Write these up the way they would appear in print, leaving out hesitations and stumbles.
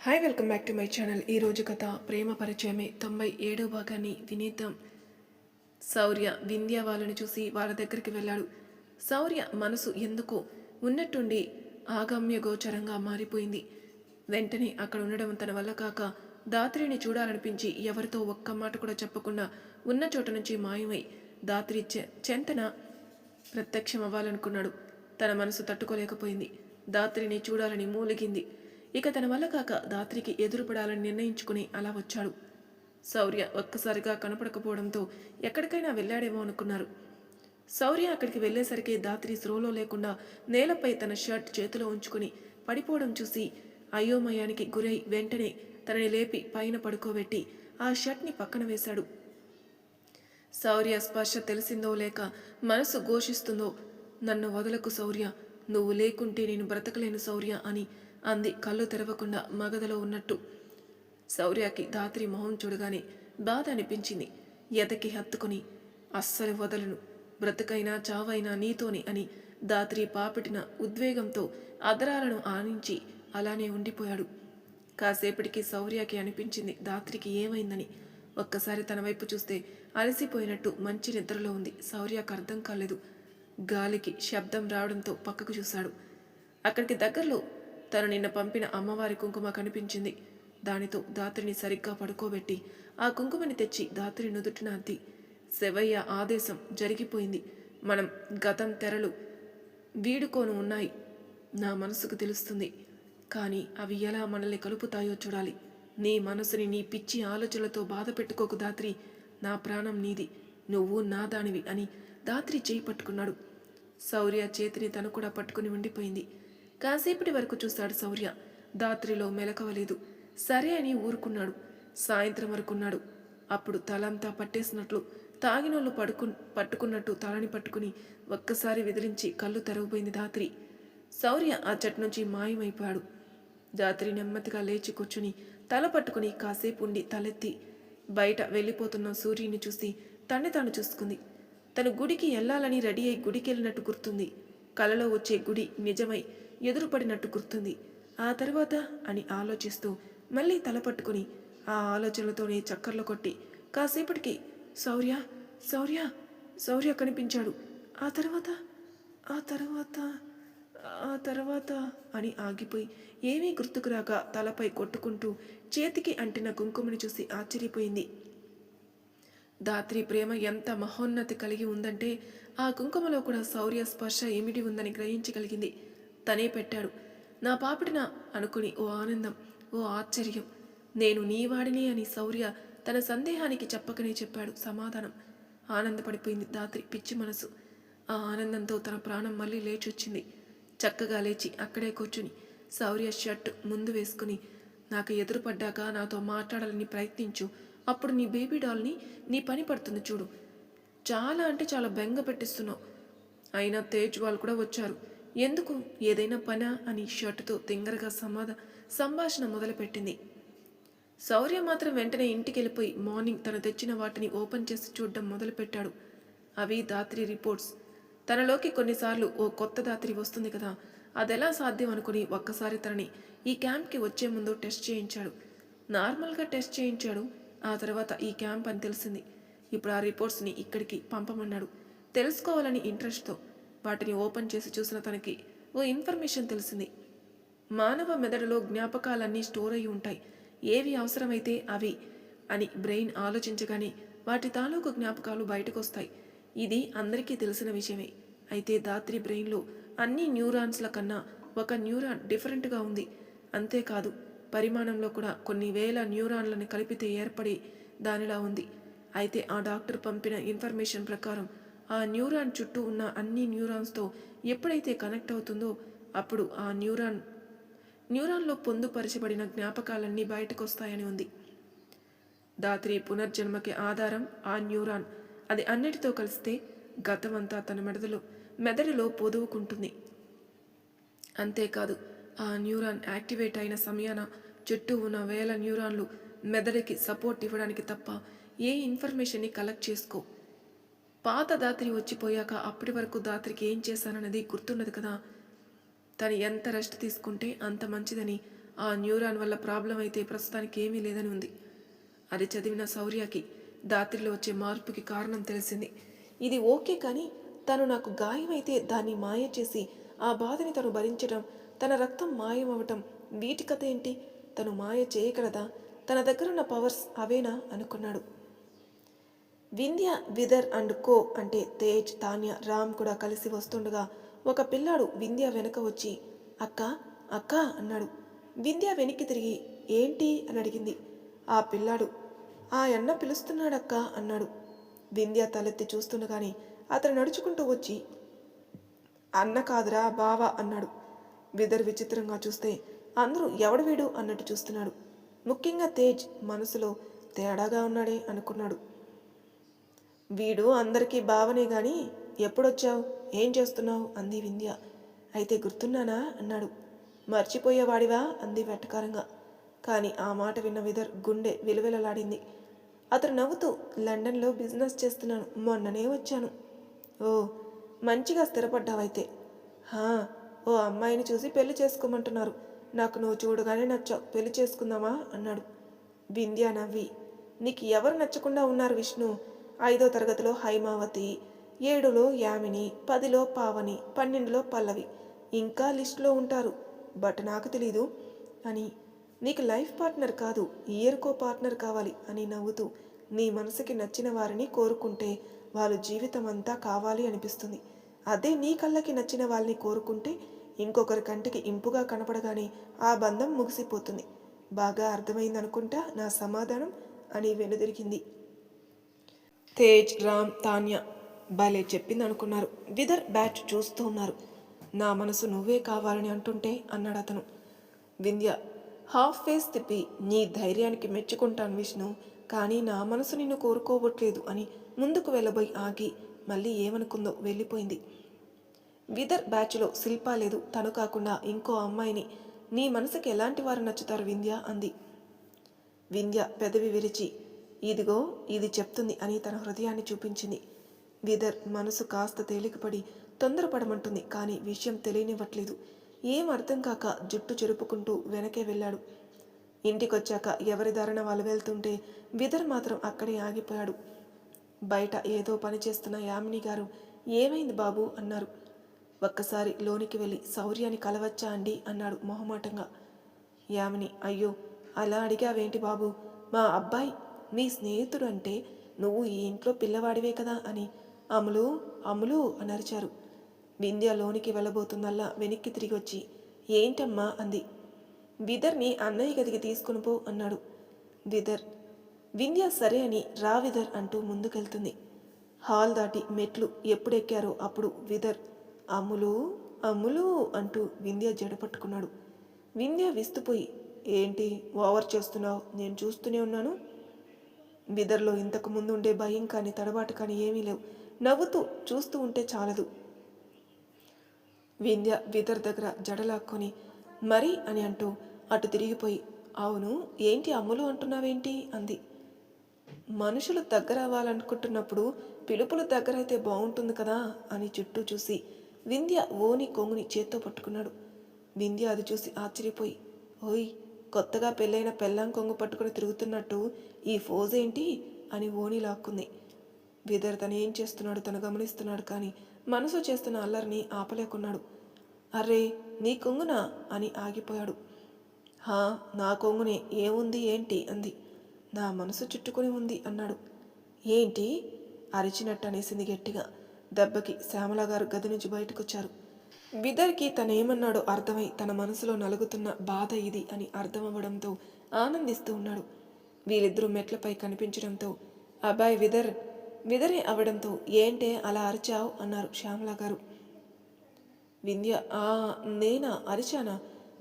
Hi welcome back to my channel. ఈరోజు కథ ప్రేమ పరిచయమే 97వ భాగాన్ని వినేద్దాం. శౌర్య వింధ్య వాళ్ళని చూసి వాళ్ళ దగ్గరికి వెళ్ళాడు. శౌర్య మనసు ఎందుకో ఉన్నట్టుండి ఆగమ్య గోచరంగా మారిపోయింది. వెంటనే అక్కడ ఉండడం తన వల్ల కాక దాత్రిని చూడాలనిపించి ఎవరితో ఒక్క మాట కూడా చెప్పకుండా ఉన్న చోట నుంచి మాయమై దాత్రి చెంతన ప్రత్యక్షం అవ్వాలనుకున్నాడు. తన మనసు తట్టుకోలేకపోయింది. దాత్రిని చూడాలని మూలిగింది. ఇక తన వల్ల కాక దాత్రికి ఎదురుపడాలని నిర్ణయించుకుని అలా వచ్చాడు. శౌర్య ఒక్కసారిగా కనపడకపోవడంతో ఎక్కడికైనా వెళ్ళాడేమో అనుకున్నారు. శౌర్య అక్కడికి వెళ్లేసరికి దాత్రి స్రోలో లేకుండా నేలపై తన షర్ట్ చేతిలో ఉంచుకుని పడిపోవడం చూసి అయోమయానికి గురై వెంటనే తనని లేపి పైన పడుకోబెట్టి ఆ షర్ట్ని పక్కన వేశాడు. శౌర్య స్పర్శ తెలిసిందో లేక మనసు ఘోషిస్తుందో, నన్ను వదలకు శౌర్య, నువ్వు లేకుంటే నేను బ్రతకలేను శౌర్య అని అంది కళ్ళు తెరవకుండా మగధలో ఉన్నట్టు. శౌర్యకి దాత్రి మొహం చూడగానే బాధ అనిపించింది. ఎదకి హత్తుకుని అస్సలు వదలను, బ్రతకైనా చావైనా నీతోని అని దాత్రి పాపిటిన ఉద్వేగంతో అదరాలను ఆనించి అలానే ఉండిపోయాడు. కాసేపటికి శౌర్యకి అనిపించింది దాత్రికి ఏమైందని. ఒక్కసారి తన వైపు చూస్తే అలసిపోయినట్టు మంచి నిద్రలో ఉంది. శౌర్యకు అర్థం కాలేదు. గాలికి శబ్దం రావడంతో పక్కకు చూశాడు. అక్కడికి దగ్గరలో తను నిన్న పంపిన అమ్మవారి కుంకుమ కనిపించింది. దానితో దాత్రిని సరిగ్గా పడుకోబెట్టి ఆ కుంకుమని తెచ్చి దాత్రి నుదుటిన అద్ది, శివయ్య ఆదేశం జరిగిపోయింది, మనం గతం తెరలు వీడుకోను ఉన్నాయి, నా మనసుకు తెలుస్తుంది, కానీ అవి ఎలా మనల్ని కలుపుతాయో చూడాలి. నీ మనసుని నీ పిచ్చి ఆలోచనలతో బాధ పెట్టుకోకు దాత్రి, నా ప్రాణం నీది, నువ్వు నా దానివి అని దాత్రి చేయి పట్టుకున్నాడు. శౌర్య చేతిని తను కూడా పట్టుకుని ఉండిపోయింది. కాసేపటి వరకు చూశాడు శౌర్య. దాత్రిలో మెలకవలేదు. సరే అని ఊరుకున్నాడు. సాయంత్రం వరకున్నాడు. అప్పుడు తలంతా పట్టేసినట్లు తాగినోళ్ళు పట్టుకున్నట్టు తలని పట్టుకుని ఒక్కసారి విదిలించి కళ్ళు తెరవబోయింది దాత్రి. శౌర్య ఆ చెట్టు నుంచి మాయమైపోయాడు. దాత్రి నెమ్మదిగా లేచి కూర్చుని తల పట్టుకుని కాసేపు ఉండి తలెత్తి బయట వెళ్ళిపోతున్న సూర్యుని చూసి తన్ని తాను చూసుకుంది. తను గుడికి వెళ్ళాలని రెడీ అయి గుడికి వెళ్ళినట్టు గుర్తుంది. కలలో వచ్చే గుడి నిజమై ఎదురుపడినట్టు గుర్తుంది. ఆ తర్వాత అని ఆలోచిస్తూ మళ్ళీ తల పట్టుకుని ఆ ఆలోచనలతోనే చక్కర్లు కొట్టి కాసేపటికి శౌర్య శౌర్య శౌర్య కనిపించాడు. ఆ తర్వాత ఆ తర్వాత ఆ తర్వాత అని ఆగిపోయి ఏమీ గుర్తుకు రాక తలపై కొట్టుకుంటూ చేతికి అంటిన కుంకుమని చూసి ఆశ్చర్యపోయింది. దాత్రి ప్రేమ ఎంత మహోన్నతి కలిగి ఉందంటే ఆ కుంకుమలో కూడా శౌర్య స్పర్శ ఇమిడి ఉందని గ్రహించగలిగింది. తనే పెట్టాడు. నా పాపిడిన అనుకుని ఓ ఆనందం, ఓ ఆశ్చర్యం. నేను నీవాడినే అని శౌర్య తన సందేహానికి చెప్పకనే చెప్పాడు సమాధానం. ఆనందపడిపోయింది దాత్రి పిచ్చి మనసు. ఆ ఆనందంతో తన ప్రాణం మళ్ళీ లేచొచ్చింది. చక్కగా లేచి అక్కడే కూర్చుని శౌర్య షర్ట్ ముందు వేసుకుని, నాకు ఎదురుపడ్డాక నాతో మాట్లాడాలని ప్రయత్నించు, అప్పుడు నీ బేబీ డాల్ని నీ పని పడుతుంది చూడు, చాలా అంటే చాలా బెంగ పెట్టిస్తున్నావు. అయినా తేజ్ వాళ్ళు కూడా వచ్చారు, ఎందుకు ఏదైనా పనా అని షర్టుతో తింగరగా సంభాషణ మొదలుపెట్టింది. శౌర్య మాత్రం వెంటనే ఇంటికి వెళ్ళిపోయి మార్నింగ్ తను తెచ్చిన వాటిని ఓపెన్ చేసి చూడడం మొదలుపెట్టాడు. అవి దాత్రి రిపోర్ట్స్. తనలోకి కొన్నిసార్లు ఓ కొత్త దాత్రి వస్తుంది కదా, అదెలా సాధ్యం అనుకుని ఒక్కసారి తనని ఈ క్యాంప్కి వచ్చే ముందు టెస్ట్ చేయించాడు. నార్మల్గా టెస్ట్ చేయించాడు. ఆ తర్వాత ఈ క్యాంప్ అని తెలిసింది. ఇప్పుడు ఆ రిపోర్ట్స్ని ఇక్కడికి పంపమన్నాడు. తెలుసుకోవాలని ఇంట్రెస్ట్తో వాటిని ఓపెన్ చేసి చూసిన తనకి ఓ ఇన్ఫర్మేషన్ తెలిసింది. మానవ మెదడులో జ్ఞాపకాలన్నీ స్టోర్ అయి ఉంటాయి, ఏవి అవసరమైతే అవి అని బ్రెయిన్ ఆలోచించగానే వాటి తాలూకు జ్ఞాపకాలు బయటకు వస్తాయి. ఇది అందరికీ తెలిసిన విషయమే. అయితే దాత్రి బ్రెయిన్లో అన్ని న్యూరాన్స్ల కన్నా ఒక న్యూరాన్ డిఫరెంట్గా ఉంది. అంతేకాదు పరిమాణంలో కూడా కొన్ని వేల న్యూరాన్లను కలిపితే ఏర్పడి దానిలా ఉంది. అయితే ఆ డాక్టర్ పంపిన ఇన్ఫర్మేషన్ ప్రకారం ఆ న్యూరాన్ చుట్టూ ఉన్న అన్ని న్యూరాన్స్తో ఎప్పుడైతే కనెక్ట్ అవుతుందో అప్పుడు ఆ న్యూరాన్లో పొందుపరచబడిన జ్ఞాపకాలన్నీ బయటకు వస్తాయని ఉంది. దాత్రి పునర్జన్మకి ఆధారం ఆ న్యూరాన్. అది అన్నిటితో కలిస్తే గతమంతా తన మెదడులో పొదువుకుంటుంది. అంతేకాదు ఆ న్యూరాన్ యాక్టివేట్ అయిన సమయాన చుట్టూ ఉన్న వేల న్యూరాన్లు మెదడుకి సపోర్ట్ ఇవ్వడానికి తప్ప ఏ ఇన్ఫర్మేషన్ని కలెక్ట్ చేసుకో. పాత దాత్రి వచ్చిపోయాక అప్పటి వరకు దాత్రికి ఏం చేశానన్నది గుర్తున్నది కదా. తను ఎంత రెస్ట్ తీసుకుంటే అంత మంచిదని ఆ న్యూరాన్ వల్ల ప్రాబ్లం అయితే ప్రస్తుతానికి ఏమీ లేదని ఉంది. అది చదివిన శౌర్యకి దాత్రిలో వచ్చే మార్పుకి కారణం తెలిసింది. ఇది ఓకే, కానీ తను నాకు గాయమైతే దాన్ని మాయ చేసి ఆ బాధని తను భరించడం, తన రక్తం మాయమవటం, వీటి కథ ఏంటి? తను మాయ చేయగలదా? తన దగ్గరున్న పవర్స్ అవేనా అనుకున్నాడు. వింధ్య, విదర్ అండ్ కో అంటే తేజ్, తాన్య, రామ్ కూడా కలిసి వస్తుండగా ఒక పిల్లాడు వింధ్య వెనక వచ్చి అక్క అక్క అన్నాడు. వింధ్య వెనక్కి తిరిగి ఏంటి అని అడిగింది. ఆ పిల్లాడు ఆ అన్న పిలుస్తున్నాడక్క అన్నాడు. వింధ్య తలెత్తి చూస్తుండగానే అతను నడుచుకుంటూ వచ్చి అన్న కాదురా బావా అన్నాడు. విదర్ విచిత్రంగా చూస్తే అందరూ ఎవడు వీడు అన్నట్టు చూస్తున్నాడు. ముఖ్యంగా తేజ్ మనసులో తేడాగా ఉన్నాడే అనుకున్నాడు. వీడు అందరికీ బావనే గాని ఎప్పుడొచ్చావు, ఏం చేస్తున్నావు అంది వింధ్య. అయితే గుర్తున్నానా అన్నాడు. మర్చిపోయేవాడివా అంది వెటకారంగా. కానీ ఆ మాట విన్న విదర్ గుండె విలువెలలాడింది. అతను నవ్వుతూ లండన్లో బిజినెస్ చేస్తున్నాను, మొన్ననే వచ్చాను. ఓ మంచిగా స్థిరపడ్డావైతే. హా, ఓ అమ్మాయిని చూసి పెళ్లి చేసుకోమంటున్నారు. నాకు నువ్వు చూడగానే నచ్చావు, పెళ్లి చేసుకుందామా అన్నాడు. వింధ్య నవ్వి నీకు ఎవరు నచ్చకుండా ఉన్నారు విష్ణు? 5వ తరగతిలో హైమావతి, 7లో యామిని, 10లో పావని, 12లో పల్లవి, ఇంకా లిస్టులో ఉంటారు. బట్ నాకు తెలీదు అని. నీకు లైఫ్ పార్ట్నర్ కాదు, ఇయర్కో పార్ట్నర్ కావాలి అని నవ్వుతూ నీ మనసుకి నచ్చిన వారిని కోరుకుంటే వాళ్ళు జీవితం అంతా కావాలి అనిపిస్తుంది. అదే నీ కళ్ళకి నచ్చిన వాళ్ళని కోరుకుంటే ఇంకొకరి కంటికి ఇంపుగా కనపడగానే ఆ బంధం ముగిసిపోతుంది. బాగా అర్థమైందనుకుంటా నా సమాధానం అని వెనుదిరిగింది. తేజ్, రామ్, తాన్య భలే చెప్పింది అనుకున్నారు. విదర్ బ్యాచ్ చూస్తూ ఉన్నారు. నా మనసు నువ్వే కావాలని అంటుంటే అన్నాడు అతను. వింధ్య హాఫ్ ఫేస్ తిప్పి నీ ధైర్యానికి మెచ్చుకుంటాను విష్ణు, కానీ నా మనసు నిన్ను కోరుకోవట్లేదు అని ముందుకు వెళ్ళబోయి ఆగి మళ్ళీ ఏమనుకుందో వెళ్ళిపోయింది. విదర్ బ్యాచ్లో శిల్ప లేదు. తను కాకుండా ఇంకో అమ్మాయిని నీ మనసుకి ఎలాంటి వారు నచ్చుతారు వింధ్య అంది. వింధ్య పెదవి విరిచి ఇదిగో ఇది చెప్తుంది అని తన హృదయాన్ని చూపించింది. విదర్ మనసు కాస్త తేలికపడి తొందరపడమంటుంది, కానీ విషయం తెలియనివ్వట్లేదు. ఏం అర్థం కాక జుట్టు చెరుపుకుంటూ వెనకే వెళ్ళాడు. ఇంటికొచ్చాక ఎవరి దారిన వాళ్ళు వెళ్తుంటే విదర్ మాత్రం అక్కడే ఆగిపోయాడు. బయట ఏదో పని చేస్తున్న యామిని గారు ఏమైంది బాబు అన్నారు. ఒక్కసారి లోనికి వెళ్ళి శౌర్యాన్ని కలవచ్చా అండి అన్నాడు మొహమాటంగా. యామిని అయ్యో అలా అడిగావేంటి బాబు, మా అబ్బాయి మీ స్నేహితుడు అంటే నువ్వు ఈ ఇంట్లో పిల్లవాడివే కదా అని అమ్ములు అమ్ములు అని అరిచారు. వింధ్య లోనికి వెళ్ళబోతుందల్లా వెనక్కి తిరిగి వచ్చి ఏంటమ్మా అంది. విదర్ని అన్నయ్య గదికి తీసుకుని పో అన్నాడు. వింధ్య సరే అని రా విదర్ అంటూ ముందుకెళ్తుంది. హాల్ దాటి మెట్లు ఎప్పుడెక్కారో అప్పుడు విదర్ అమ్ములు అమ్ములు అంటూ వింధ్య జడపట్టుకున్నాడు. వింధ్య విస్తుపోయి ఏంటి ఓవర్ చేస్తున్నావు, నేను చూస్తూనే ఉన్నాను. విదర్లో ఇంతకు ముందు ఉండే భయం కానీ తడబాటు కానీ ఏమీ లేవు. నవ్వుతూ చూస్తూ ఉంటే చాలదు. వింధ్య విదర్ దగ్గర జడలాక్కొని మరి అని అంటూ అటు తిరిగిపోయి అవును ఏంటి అమ్ములు అంటున్నావేంటి అంది. మనుషులు దగ్గర అవ్వాలనుకుంటున్నప్పుడు పిలుపులు దగ్గరైతే బాగుంటుంది కదా అని చుట్టూ చూసి వింధ్య ఓని కొంగుని చేత్తో పట్టుకున్నాడు. వింధ్య అది చూసి ఆశ్చర్యపోయి ఓయ్ కొత్తగా పెళ్ళైన పెళ్ళాం కొంగు పట్టుకుని తిరుగుతున్నట్టు ఈ ఫోజ్ ఏంటి అని ఓని లాక్కుంది. విదర్ తను ఏం చేస్తున్నాడు తను గమనిస్తున్నాడు, కానీ మనసు చేస్తున్న అల్లరిని ఆపలేకున్నాడు. అర్రే నీ కొంగునా అని ఆగిపోయాడు. హా నా కొంగునే, ఏముంది ఏంటి అంది. నా మనసు చుట్టుకొని ఉంది అన్నాడు. ఏంటి అరిచినట్టు అనేసింది గట్టిగా. దెబ్బకి శ్యామల గారు గది నుంచి బయటకొచ్చారు. విదర్కి తనేమన్నాడో అర్థమై తన మనసులో నలుగుతున్న బాధ ఇది అని అర్థమవ్వడంతో ఆనందిస్తూ ఉన్నాడు. వీళ్ళిద్దరూ మెట్లపై కనిపించడంతో అబ్బాయి విదరే అవడంతో ఏంటే అలా అరిచావు అన్నారు శ్యామల గారు. వింధ్య నేనా అరిచానా,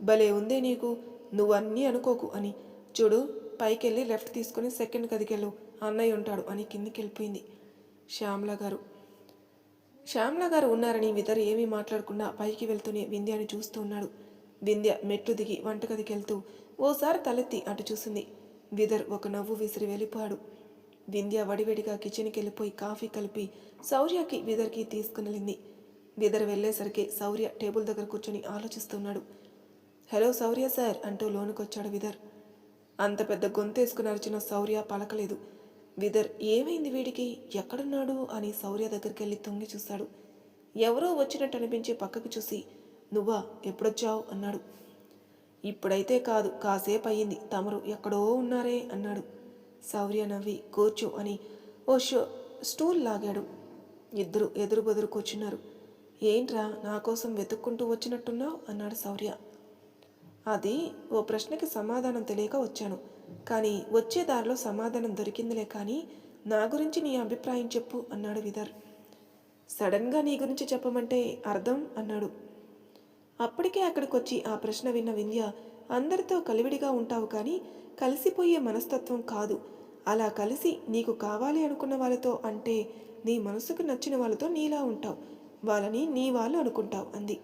భలే ఉందే నీకు, నువ్వన్నీ అనుకోకు అని. చూడు పైకెళ్ళి లెఫ్ట్ తీసుకుని సెకండ్ గదికెళ్ళు, అన్నయ్య ఉంటాడు అని కిందికి వెళ్ళిపోయింది. శ్యామల గారు ఉన్నారని విదర్ ఏమీ మాట్లాడకుండా పైకి వెళ్తూనే వింధ్యని చూస్తూ ఉన్నాడు. వింధ్య మెట్లు దిగి వంటగదికి వెళ్తూ ఓసారి తలెత్తి అటు చూసింది. విదర్ ఒక నవ్వు విసిరి వెళ్ళిపోయాడు. వింధ్య వడివడిగా కిచెన్కి వెళ్ళిపోయి కాఫీ కలిపి శౌర్యకి విదర్కి తీసుకుని వెళ్ళింది. విదర్ వెళ్ళేసరికి శౌర్య టేబుల్ దగ్గర కూర్చొని ఆలోచిస్తున్నాడు. హలో శౌర్య సార్ అంటూ లోనుకొచ్చాడు విదర్. అంత పెద్ద గొంతేసుకుని అరిచిన శౌర్య పలకలేదు. విదర్ ఏమైంది వీడికి, ఎక్కడున్నాడు అని శౌర్య దగ్గరికి వెళ్ళి తొంగి చూశాడు. ఎవరో వచ్చినట్టు అనిపించి పక్కకు చూసి, నువ్వా, ఎప్పుడొచ్చావు అన్నాడు. ఇప్పుడైతే కాదు, కాసేపు అయ్యింది, తమరు ఎక్కడో ఉన్నారే అన్నాడు. శౌర్య నవ్వి కూర్చో అని ఓ స్టూల్ లాగాడు. ఇద్దరు ఎదురు బెదురు కూర్చున్నారు. ఏంట్రా నా కోసం వెతుక్కుంటూ వచ్చినట్టున్నావు అన్నాడు శౌర్య. అది ఓ ప్రశ్నకి సమాధానం తెలియక వచ్చాను, కానీ వచ్చే దారిలో సమాధానం దొరికిందిలే, కానీ నా గురించి నీ అభిప్రాయం చెప్పు అన్నాడు విదర్. సడన్గా నీ గురించి చెప్పమంటే అర్థం అన్నాడు. అప్పటికే అక్కడికొచ్చి ఆ ప్రశ్న విన్న వింధ్య, అందరితో కలివిడిగా ఉంటావు కానీ కలిసిపోయే మనస్తత్వం కాదు, అలా కలిసి నీకు కావాలి అనుకున్న వాళ్ళతో, అంటే నీ మనసుకు నచ్చిన వాళ్ళతో నీలా ఉంటావు, వాళ్ళని నీ వాళ్ళు అనుకుంటావు అంది.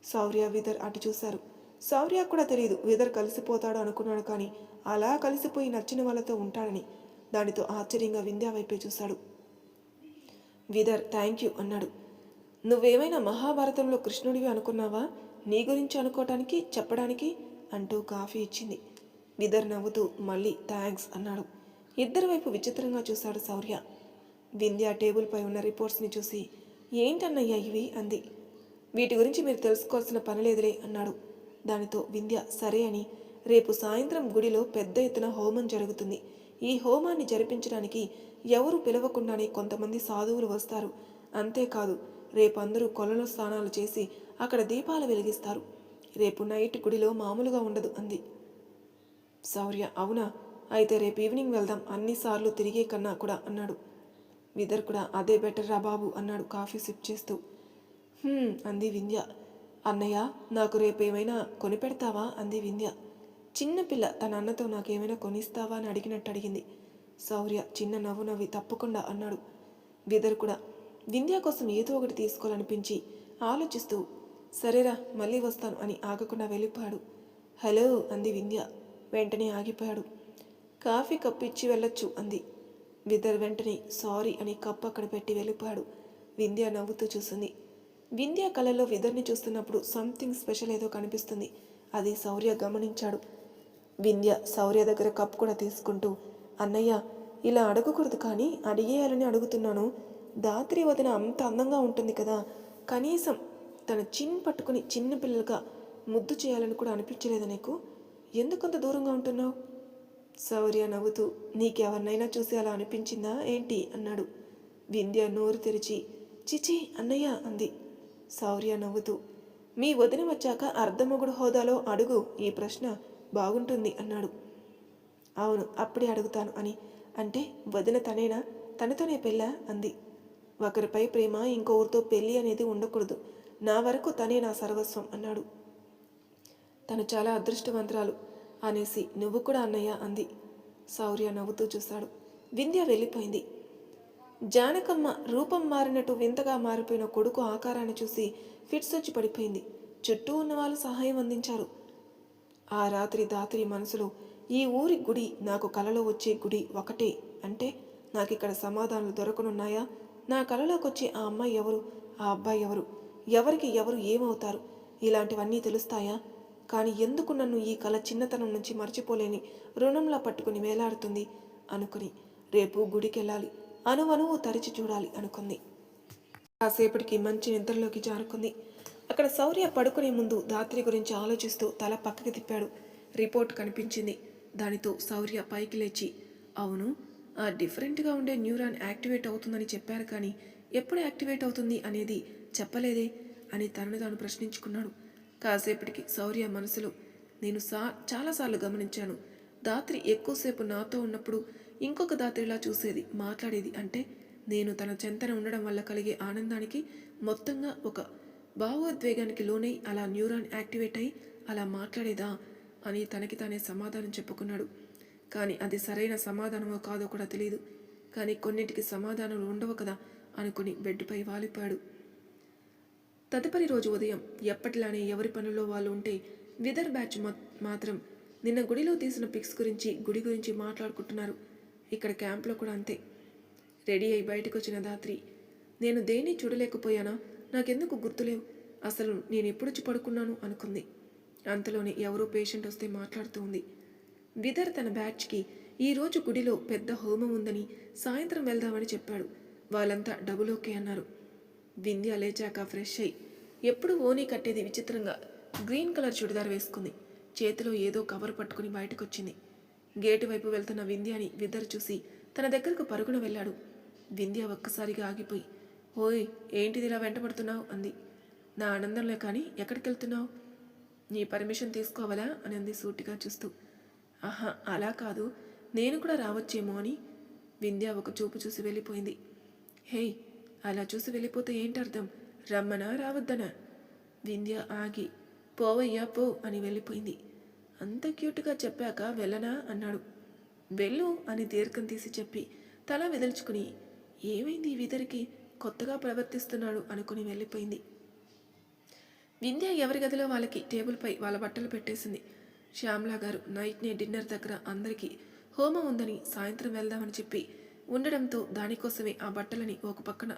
శౌర్య విదర్ అటు చూశారు. శౌర్య కూడా తెలియదు విదర్ కలిసిపోతాడు అనుకున్నాడు, కానీ అలా కలిసిపోయి నచ్చిన వాళ్ళతో ఉంటాడని. దానితో ఆశ్చర్యంగా వింధ్య వైపే చూశాడు. విదర్ థ్యాంక్ యూ అన్నాడు. నువ్వేమైనా మహాభారతంలో కృష్ణుడివి అనుకున్నావా, నీ గురించి అనుకోవటానికి చెప్పడానికి అంటూ కాఫీ ఇచ్చింది. విదర్ నవ్వుతూ మళ్ళీ థ్యాంక్స్ అన్నాడు. ఇద్దరి వైపు విచిత్రంగా చూశాడు శౌర్య. వింధ్య టేబుల్పై ఉన్న రిపోర్ట్స్ని చూసి, ఏంటన్నయ్యా ఇవి అంది. వీటి గురించి మీరు తెలుసుకోవాల్సిన పని లేదులే అన్నాడు. దానితో వింధ్య సరే అని, రేపు సాయంత్రం గుడిలో పెద్ద ఎత్తున హోమం జరుగుతుంది. ఈ హోమాన్ని జరిపించడానికి ఎవరు పిలవకుండానే కొంతమంది సాధువులు వస్తారు. అంతేకాదు, రేపు అందరూ కొలలో స్నానాలు చేసి అక్కడ దీపాలు వెలిగిస్తారు. రేపు నైట్ గుడిలో మామూలుగా ఉండదు అంది. శౌర్య అవునా, అయితే రేపు ఈవినింగ్ వెళ్దాం, అన్నిసార్లు తిరిగే కన్నా కూడా అన్నాడు. విదర్ కూడా అదే బెటర్ రా బాబు అన్నాడు కాఫీ సిప్ చేస్తూ. అంది వింధ్య. అన్నయ్య నాకు రేపు ఏమైనా కొనిపెడతావా అంది వింధ్య. చిన్నపిల్ల తన అన్నతో నాకేమైనా కొనిస్తావా అని అడిగినట్టు అడిగింది. శౌర్య చిన్న నవ్వు నవ్వి తప్పకుండా అన్నాడు. విదర్ కూడా వింధ్య కోసం ఏదో ఒకటి తీసుకోవాలనిపించి ఆలోచిస్తూ సరేరా మళ్ళీ వస్తాను అని ఆగకుండా వెళ్ళిపోయాడు. హలో అంది వింధ్య. వెంటనే ఆగిపోయాడు. కాఫీ కప్పు ఇచ్చి వెళ్ళొచ్చు అంది. విదర్ వెంటనే సారీ అని కప్పు అక్కడ పెట్టి వెళ్ళిపోయాడు. వింధ్య నవ్వుతూ చూసింది. వింధ్య కళ్ళలో విదర్ని చూస్తున్నప్పుడు సంథింగ్ స్పెషల్ ఏదో కనిపిస్తుంది. అది శౌర్య గమనించాడు. వింధ్య శౌర్య దగ్గర కప్పు కూడా తీసుకుంటూ, అన్నయ్య ఇలా అడగకూడదు కానీ అడిగేయాలని అడుగుతున్నాను. దాత్రి వదిన అంత అందంగా ఉంటుంది కదా, కనీసం తన చిన్ పట్టుకుని చిన్న పిల్లలుగా ముద్దు చేయాలని కూడా అనిపించలేదు నీకు? ఎందుకంత దూరంగా ఉంటున్నావు? శౌర్య నవ్వుతూ నీకెవరినైనా చూసి అలా అనిపించిందా ఏంటి అన్నాడు. వింధ్య నోరు తెరిచి చిచి అన్నయ్య అంది. శౌర్య నవ్వుతూ మీ వదిన వచ్చాక అర్ధమొగుడు హోదాలో అడుగు, ఈ ప్రశ్న బాగుంటుంది అన్నాడు. అవును అప్పుడే అడుగుతాను అని. అంటే వదిన తనేనా, తనతోనే పెళ్ళా అంది. ఒకరిపై ప్రేమ ఇంకొకరితో పెళ్ళి అనేది ఉండకూడదు, నా వరకు తనే నా సర్వస్వం అన్నాడు. తను చాలా అదృష్టవంతురాలు అనేసి నువ్వు కూడా అన్నయ్య అంది. శౌర్య నవ్వుతూ చూశాడు. వింధ్య వెళ్ళిపోయింది. జానకమ్మ రూపం మారినట్టు వింతగా మారిపోయిన కొడుకు ఆకారాన్ని చూసి ఫిట్స్ వచ్చి పడిపోయింది. చుట్టూ ఉన్న వాళ్ళు సహాయం అందించారు. ఆ రాత్రి దాత్రి మనసులో ఈ ఊరి గుడి నాకు కలలో వచ్చే గుడి ఒకటే అంటే నాకిక్కడ సమాధానాలు దొరకనున్నాయా? నా కలలోకి వచ్చే ఆ అమ్మాయి ఎవరు, ఆ అబ్బాయి ఎవరు, ఎవరికి ఎవరు ఏమవుతారు, ఇలాంటివన్నీ తెలుస్తాయా? కానీ ఎందుకు నన్ను ఈ కళ చిన్నతనం నుంచి మర్చిపోలేని రుణంలా పట్టుకుని వేలాడుతుంది అనుకుని రేపు గుడికెళ్ళాలి, అనువనువు తరిచి చూడాలి అనుకుంది. కాసేపటికి మంచి నిద్రలోకి జారుకుంది. అక్కడ శౌర్య పడుకునే ముందు దాత్రి గురించి ఆలోచిస్తూ తల పక్కకి తిప్పాడు. రిపోర్ట్ కనిపించింది. దానితో శౌర్య పైకి లేచి, అవును ఆ డిఫరెంట్గా ఉండే న్యూరాన్ యాక్టివేట్ అవుతుందని చెప్పారు, కానీ ఎప్పుడు యాక్టివేట్ అవుతుంది అనేది చెప్పలేదే అని తనను తాను ప్రశ్నించుకున్నాడు. కాసేపటికి శౌర్య మనసులో, నేను చాలాసార్లు గమనించాను, దాత్రి ఎక్కువసేపు నాతో ఉన్నప్పుడు ఇంకొక దాత్రిలా చూసేది, మాట్లాడేది. అంటే నేను తన చెంతన ఉండడం వల్ల కలిగే ఆనందానికి మొత్తంగా ఒక భావోద్వేగానికి లోనై అలా న్యూరాన్ యాక్టివేట్ అయి అలా మాట్లాడేదా అని తనకి తానే సమాధానం చెప్పుకున్నాడు. కానీ అది సరైన సమాధానమో కాదో కూడా తెలియదు. కానీ కొన్నింటికి సమాధానాలు ఉండవు కదా అనుకుని బెడ్పై వాలిపోయాడు. తదుపరి రోజు ఉదయం ఎప్పటిలానే ఎవరి పనుల్లో వాళ్ళు ఉంటే విదర్ బ్యాచ్ మాత్రం నిన్న గుడిలో తీసిన పిక్స్ గురించి, గుడి గురించి మాట్లాడుకుంటున్నారు. ఇక్కడ క్యాంప్లో కూడా అంతే. రెడీ అయి బయటకు వచ్చిన దాత్రి, నేను దేన్ని చూడలేకపోయానా, నాకెందుకు గుర్తులేవు, అసలు నేను ఎప్పుడొచ్చి పడుకున్నాను అనుకుంది. అంతలోనే ఎవరో పేషెంట్ వస్తే మాట్లాడుతూ ఉంది. విదర్ తన బ్యాచ్కి ఈరోజు గుడిలో పెద్ద హోమం ఉందని సాయంత్రం వెళ్దామని చెప్పాడు. వాళ్ళంతా డబుల్ ఓకే అన్నారు. వింధ్య లేచాక ఫ్రెష్ అయ్యి ఎప్పుడు ఓనీ కట్టేది విచిత్రంగా గ్రీన్ కలర్ చుడిదార్ వేసుకుంది. చేతిలో ఏదో కవర్ పట్టుకుని బయటకొచ్చింది. గేటు వైపు వెళ్తున్న వింధ్యాని విదర్ చూసి తన దగ్గరకు పరుగున వెళ్ళాడు. వింధ్య ఒక్కసారిగా ఆగిపోయి, ఓయ్ ఏంటిది ఇలా వెంటబడుతున్నావు అంది. నా ఆనందంలో కానీ ఎక్కడికి వెళ్తున్నావు? నీ పర్మిషన్ తీసుకోవాలా అని అంది సూటిగా చూస్తూ. ఆహా అలా కాదు, నేను కూడా రావచ్చేమో అని. వింధ్య ఒక చూపు చూసి వెళ్ళిపోయింది. హేయ్ అలా చూసి వెళ్ళిపోతే ఏంటర్థం? రమ్మనా రావద్దనా? వింధ్య ఆగి పోవయ్యా పో అని వెళ్ళిపోయింది. అంత క్యూట్గా చెప్పాక వెళ్ళనా అన్నాడు. వెళ్ళు అని దీర్ఘం తీసి చెప్పి తల విదిల్చుకుని ఏమైంది ఈ విదరికి కొత్తగా ప్రవర్తిస్తున్నాడు అనుకుని వెళ్ళిపోయింది. వింధ్య ఎవరి గదిలో వాళ్ళకి టేబుల్పై వాళ్ళ బట్టలు పెట్టేసింది. శ్యామ్లా గారు నైట్నే డిన్నర్ దగ్గర అందరికీ హోమం ఉందని సాయంత్రం వెళ్దామని చెప్పి ఉండడంతో దానికోసమే ఆ బట్టలని ఒక పక్కన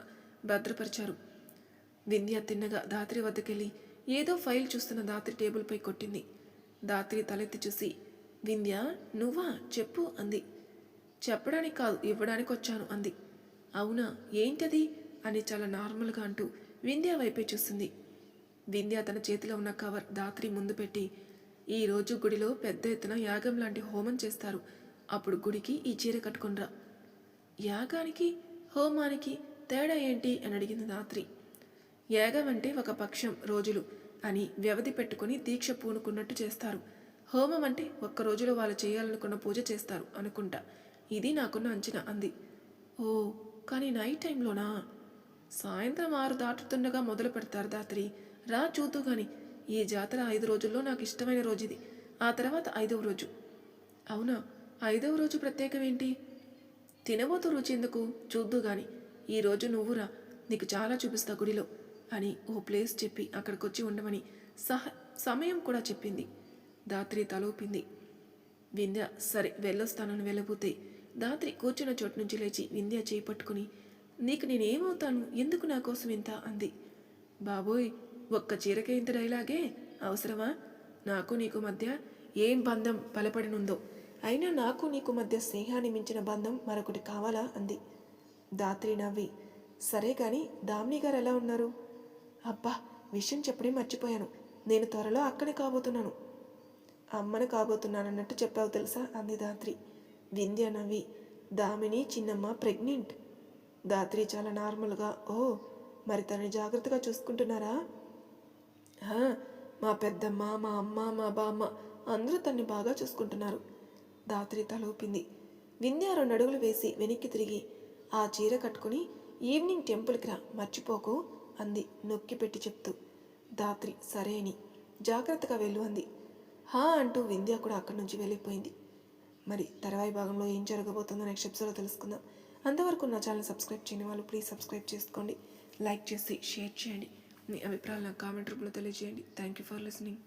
భద్రపరిచారు. వింధ్య తిన్నగా దాత్రి వద్దకెళ్ళి ఏదో ఫైల్ చూస్తున్న దాత్రి టేబుల్పై కొట్టింది. దాత్రి తలెత్తి చూసి, వింధ్య నువ్వా చెప్పు అంది. చెప్పడానికి కాదు ఇవ్వడానికి వచ్చాను అంది. అవునా ఏంటది అని చాలా నార్మల్గా అంటూ వింధ్య వైపే చూస్తుంది. వింధ్య తన చేతిలో ఉన్న కవర్ దాత్రి ముందు పెట్టి, ఈరోజు గుడిలో పెద్ద ఎత్తున యాగం లాంటి హోమం చేస్తారు. అప్పుడు గుడికి ఈ చీర కట్టుకునిరా. యాగానికి హోమానికి తేడా ఏంటి అని అడిగింది దాత్రి. యాగం అంటే ఒక పక్షం రోజులు అని వ్యవధి పెట్టుకుని దీక్ష పూనుకున్నట్టు చేస్తారు. హోమం అంటే ఒక్క రోజులో వాళ్ళు చేయాలనుకున్న పూజ చేస్తారు అనుకుంటా. ఇది నాకున్న అంచనా అంది. ఓ కానీ నైట్ టైంలోనా? సాయంత్రం 6 దాటుతుండగా మొదలు పెడతారు దాత్రి. రా చూతూ గాని. ఈ జాతర 5 రోజుల్లో నాకు ఇష్టమైన రోజు ఇది. ఆ తర్వాత 5వ రోజు. అవునా 5వ రోజు ప్రత్యేకం ఏంటి? తినబోతూ రుచి ఎందుకు చూద్దు గాని. ఈరోజు నువ్వురా, నీకు చాలా చూపిస్తా గుడిలో అని ఓ ప్లేస్ చెప్పి అక్కడికొచ్చి ఉండమని సమయం కూడా చెప్పింది. దాత్రి తలూపింది. వింధ్య సరే వెళ్ళొస్తానని వెళ్ళబోతే దాత్రి కూర్చున్న చోటు నుంచి లేచి వింధ్య చేయి పట్టుకుని, నీకు నేనేమవుతాను, ఎందుకు నా కోసం ఇంత అంది. బాబోయ్ ఒక్క చీరకే ఇంత డైలాగే అవసరమా? నాకు నీకు మధ్య ఏం బంధం బలపడినుందో, అయినా నాకు నీకు మధ్య స్నేహాన్ని మించిన బంధం మరొకటి కావాలా అంది. దాత్రి నవ్వి, సరే కానీ దామిని గారు ఎలా ఉన్నారు? అబ్బా విషయం చెప్పడే మర్చిపోయాను. నేను త్వరలో అక్కడే కాబోతున్నాను. అమ్మను కాబోతున్నానన్నట్టు చెప్పావు తెలుసా అంది దాత్రి. వింధ్య నవ్వి, దామిని చిన్నమ్మ ప్రెగ్నెంట్. దాత్రి చాలా నార్మల్గా, ఓ మరి తనని జాగ్రత్తగా చూసుకుంటున్నారా? మా పెద్దమ్మ, మా అమ్మ, మా బామ్మ అందరూ తన్ని బాగా చూసుకుంటున్నారు. దాత్రి తలూపింది. వింధ్య 2 అడుగులు వేసి వెనక్కి తిరిగి, ఆ చీర కట్టుకుని ఈవినింగ్ టెంపుల్కి రా మర్చిపోకు అంది నొక్కి పెట్టి చెప్తూ. దాత్రి సరే అని, జాగ్రత్తగా వెళ్ళు అంది. అంటూ వింధ్య కూడా అక్కడి నుంచి వెళ్ళిపోయింది. మరి తర్వాయి భాగంలో ఏం జరగబోతుందో నెక్స్ట్ ఎపిసోడ్లో తెలుసుకుందాం. అంతవరకు నా ఛానల్ సబ్స్క్రైబ్ చేయని వాళ్ళు ప్లీజ్ సబ్స్క్రైబ్ చేసుకోండి. లైక్ చేసి షేర్ చేయండి. మీ అభిప్రాయాలు నాకు కామెంట్ రూపంలో తెలియజేయండి. Thank you for listening.